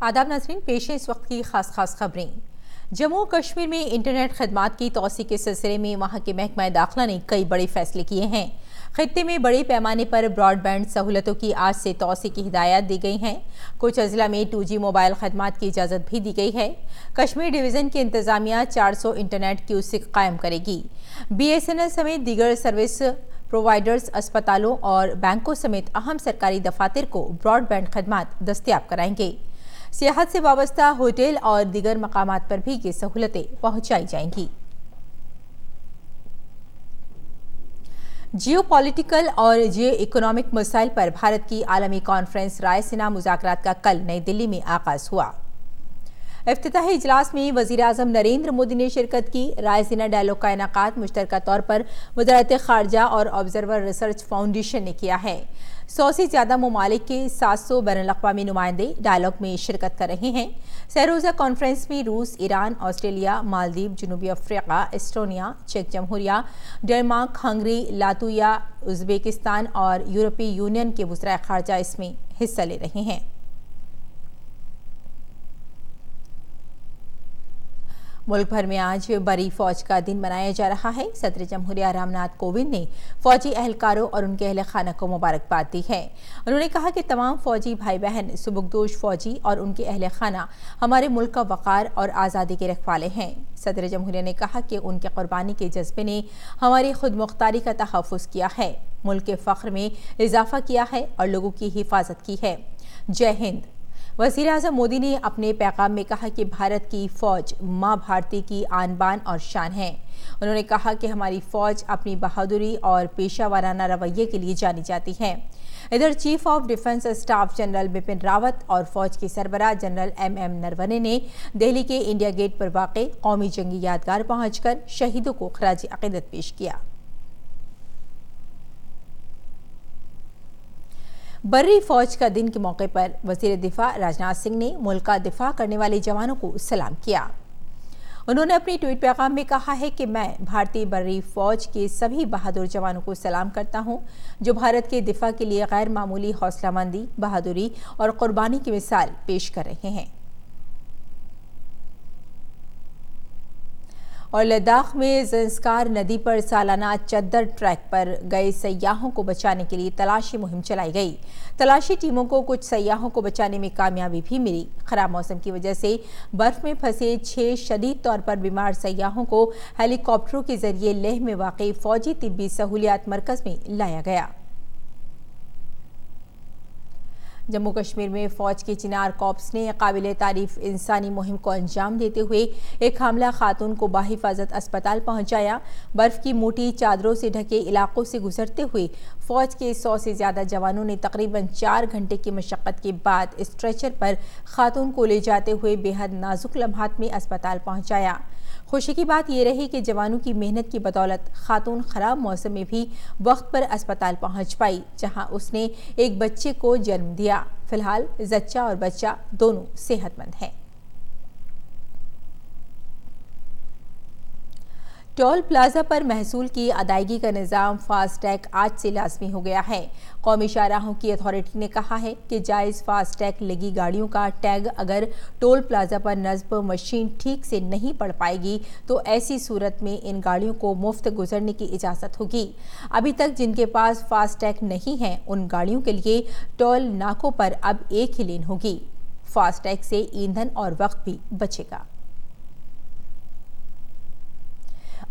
आदाब नाज़रीन, पेश है इस वक्त की खास खबरें। जम्मू कश्मीर में इंटरनेट खदमात की तोसी के सिलसिले में वहां के महकमा दाखिला ने कई बड़े फैसले किए हैं। खित्ते में बड़े पैमाने पर ब्रॉडबैंड सहूलतों की आज से तोसी की हिदायत दी गई हैं। कुछ अजला में 2G मोबाइल खदमात की इजाज़त भी दी गई है। कश्मीर डिवीज़न की इंतजामिया 400 इंटरनेट क्यूसिक कायम करेगी। BSNL समेत दीगर सर्विस प्रोवाइडर्स अस्पतालों और बैंकों समेत अहम सरकारी दफातर को ब्रॉडबैंड खदमात दस्तयाब कराएंगे। सियाहत से वाबस्ता होटल और दीगर मकामात पर भी ये सहूलतें पहुंचाई जाएंगी। जियो-पॉलिटिकल और जियो इकोनॉमिक मसाइल पर भारत की आलमी कॉन्फ्रेंस रायसीना मुज़ाकरात का कल नई दिल्ली में आगाज हुआ। इफ्तिताही इजलास में वज़ीर-ए-आज़म नरेंद्र मोदी ने शिरकत की। रायसीना डायलॉग का इनेकाद मुश्तरका तौर पर वज़ारत ख़ारजा और ऑब्जर्वर रिसर्च फाउंडेशन ने किया है। 100 से ज़्यादा ममालिक के 700 बैनुल-अक़वामी नुमाइंदे डायलॉग में शिरकत कर रहे हैं। सरोज़ा कॉन्फ्रेंस में रूस, ईरान, ऑस्ट्रेलिया, मालदीव, जनूबी अफ्रीका, एस्टोनिया, चेक जमहूरिया, डेनमार्क, हंगरी, लातविया, उज़्बेकिस्तान और यूरोपीय यूनियन के वज़राए ख़ारजा इसमें हिस्सा ले रहे हैं। मुल्क भर में आज बरी फौज का दिन मनाया जा रहा है। सदर जमहूरिया रामनाथ कोविंद ने फौजी एहलकारों और उनके अहल खाना को मुबारकबाद दी है। उन्होंने कहा कि तमाम फौजी भाई बहन, सुबुकदोश फौजी और उनके अहल खाना हमारे मुल्क का वक़ार और आज़ादी के रखवाले हैं। सदर जमहूरिया ने कहा कि उनके कुर्बानी के जज्बे ने हमारी खुद मुख्तारी का तहफ़्फ़ुज़ किया है, मुल्क के फ़ख्र में इजाफा किया है और लोगों की हिफाजत की है। जय हिंद। वज़ीर-ए-आज़म मोदी ने अपने पैगाम में कहा कि भारत की फ़ौज माँ भारती की आन बान और शान है। उन्होंने कहा कि हमारी फ़ौज अपनी बहादुरी और पेशा वाराना रवैये के लिए जानी जाती है। इधर chief of defence staff general Bipin Rawat और फ़ौज के सरबराह जनरल MM नरवणे ने दिल्ली के इंडिया गेट पर वाक़े कौमी जंगी यादगार पहुँचकर शहीदों को ख़राज अक़ीदत पेश किया। बर्री फौज का दिन के मौके पर वज़ीर दिफा राजनाथ सिंह ने मुल्क का दिफा करने वाले जवानों को सलाम किया। उन्होंने अपने ट्वीट पैगाम में कहा है कि मैं भारतीय बर्री फौज के सभी बहादुर जवानों को सलाम करता हूं, जो भारत के दिफा के लिए गैर मामूली हौसलामंदी, बहादुरी और कुर्बानी की मिसाल पेश कर रहे हैं। और लद्दाख में ज़ंस्कार नदी पर सालाना चद्दर ट्रैक पर गए सयाहों को बचाने के लिए तलाशी मुहिम चलाई गई। तलाशी टीमों को कुछ सयाहों को बचाने में कामयाबी भी मिली। खराब मौसम की वजह से बर्फ में फंसे 6 शदीद तौर पर बीमार सयाहों को हेलीकॉप्टरों के जरिए लेह में वाक़ई फौजी तिब्बी सहूलियात मरकज़ में लाया गया। जम्मू कश्मीर में फ़ौज के चिनार कॉर्प्स ने काबिल तारीफ इंसानी मुहिम को अंजाम देते हुए एक हामला खातून को बाहिफाजत अस्पताल पहुंचाया। बर्फ़ की मोटी चादरों से ढके इलाकों से गुजरते हुए फ़ौज के 100 से ज़्यादा जवानों ने तकरीबन 4 घंटे की मशक्क़त के बाद स्ट्रेचर पर खातून को ले जाते हुए बेहद नाजुक लम्हात में अस्पताल पहुंचाया। खुशी की बात यह रही कि जवानों की मेहनत की बदौलत खातून खराब मौसम में भी वक्त पर अस्पताल पहुंच पाई, जहां उसने एक बच्चे को जन्म दिया। फिलहाल जच्चा और बच्चा दोनों सेहतमंद हैं। टोल प्लाजा पर महसूल की अदायगी का निज़ाम फास्टैग आज से लाजमी हो गया है। कौमी शाहराहों की अथॉरिटी ने कहा है कि जायज़ फास्टैग लगी गाड़ियों का टैग अगर टोल प्लाजा पर नस्ब मशीन ठीक से नहीं पढ़ पाएगी तो ऐसी सूरत में इन गाड़ियों को मुफ्त गुजरने की इजाज़त होगी। अभी तक जिनके पास फास्टैग नहीं है उन गाड़ियों के लिए टोल नाकों पर अब एक ही लेन होगी। फास्टैग से ईंधन और वक्त भी बचेगा।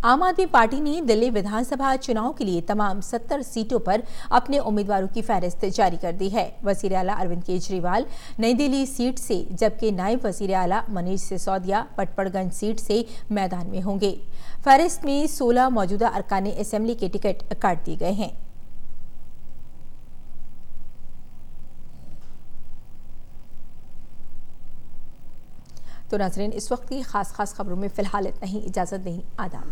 आम आदमी पार्टी ने दिल्ली विधानसभा चुनाव के लिए तमाम 70 सीटों पर अपने उम्मीदवारों की फहरिस्त जारी कर दी है। वज़ीर आला अरविंद केजरीवाल नई दिल्ली सीट से, जबकि नायब वज़ीर आला मनीष सिसोदिया पटपड़गंज सीट से मैदान में होंगे। फहरिस्त में 16 मौजूदा अरकान असेंबली के टिकट काट दिए गए हैं। तो नाज़रीन, इस वक्त की खास खबरों में फिलहाल इतना ही। इजाज़त दें। आदाब।